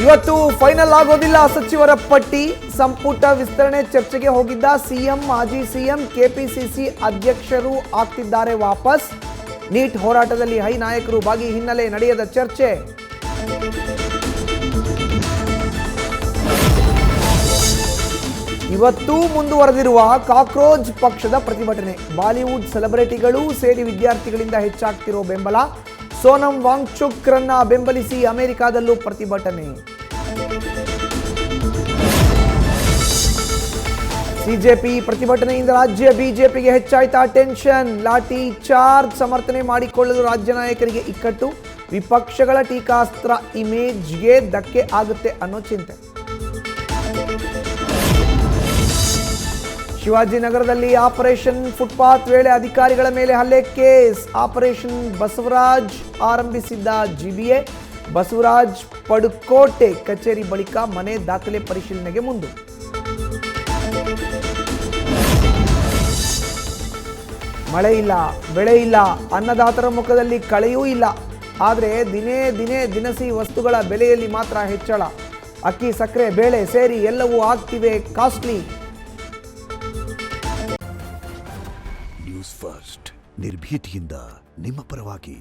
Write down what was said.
ಇವತ್ತು ಫೈನಲ್ ಆಗೋದಿಲ್ಲ ಸಚಿವರ ಪಟ್ಟಿ. ಸಂಪುಟ ವಿಸ್ತರಣೆ ಚರ್ಚೆಗೆ ಹೋಗಿದ್ದ ಸಿಎಂ, ಮಾಜಿ ಸಿಎಂ, ಕೆಪಿಸಿಸಿ ಅಧ್ಯಕ್ಷರು ಆಗ್ತಿದ್ದಾರೆ ವಾಪಸ್. ನೀಟ್ ಹೋರಾಟದಲ್ಲಿ ಹೈ ನಾಯಕರು ಭಾಗಿ ಹಿನ್ನೆಲೆ ನಡೆಯದ ಚರ್ಚೆ. ಇವತ್ತು ಮುಂದುವರೆದಿರುವ ಕಾಕ್ರೋಚ್ ಪಕ್ಷದ ಪ್ರತಿಭಟನೆ. ಬಾಲಿವುಡ್ ಸೆಲೆಬ್ರಿಟಿಗಳು ಸೇರಿ ವಿದ್ಯಾರ್ಥಿಗಳಿಂದ ಹೆಚ್ಚಾಗ್ತಿರೋ ಬೆಂಬಲ. ಸೋನಂ ವಾಂಗ್ಚುಕ್ ರನ್ನ ಬೆಂಬಲಿಸಿ ಅಮೆರಿಕಾದಲ್ಲೂ ಪ್ರತಿಭಟನೆ. ಸಿಜೆಪಿ ಪ್ರತಿಭಟನೆಯಿಂದ ರಾಜ್ಯ ಬಿಜೆಪಿಗೆ ಹೆಚ್ಚಾಯ್ತಾ ಟೆನ್ಷನ್. ಲಾಠಿ ಚಾರ್ಜ್ ಸಮರ್ಥನೆ ಮಾಡಿಕೊಳ್ಳಲು ರಾಜ್ಯ ನಾಯಕರಿಗೆ ಇಕ್ಕಟ್ಟು. ವಿಪಕ್ಷಗಳ ಟೀಕಾಸ್ತ್ರ ಇಮೇಜ್ಗೆ ಧಕ್ಕೆ ಆಗುತ್ತೆ ಅನ್ನೋ ಚಿಂತೆ. ಶಿವಾಜಿನಗರದಲ್ಲಿ ಆಪರೇಷನ್ ಫುಟ್ಪಾತ್ ವೇಳೆ ಅಧಿಕಾರಿಗಳ ಮೇಲೆ ಹಲ್ಲೆ ಕೇಸ್. ಆಪರೇಷನ್ ಬಸವರಾಜ್ ಆರಂಭಿಸಿದ್ದ ಜಿಬಿಎ. ಬಸವರಾಜ್ ಪಡುಕೋಟೆ ಕಚೇರಿ ಬಳಿಕ ಮನೆ ದಾಖಲೆ ಪರಿಶೀಲನೆಗೆ ಮುಂದು. ಮಳೆ ಇಲ್ಲ, ಬೆಳೆ ಇಲ್ಲ, ಅನ್ನದಾತರ ಮುಖದಲ್ಲಿ ಕಳೆಯೂ ಇಲ್ಲ. ಆದರೆ ದಿನೇ ದಿನಸಿ ವಸ್ತುಗಳ ಬೆಲೆಯಲ್ಲಿ ಮಾತ್ರ ಹೆಚ್ಚಳ. ಅಕ್ಕಿ, ಸಕ್ಕರೆ, ಬೇಳೆ ಸೇರಿ ಎಲ್ಲವೂ ಆಗ್ತಿವೆ ಕಾಸ್ಟ್ಲಿ. ನ್ಯೂಸ್ ಫಸ್ಟ್ ನಿರ್ಭೀತಿಯಿಂದ ನಿಮ್ಮ ಪರವಾಗಿ.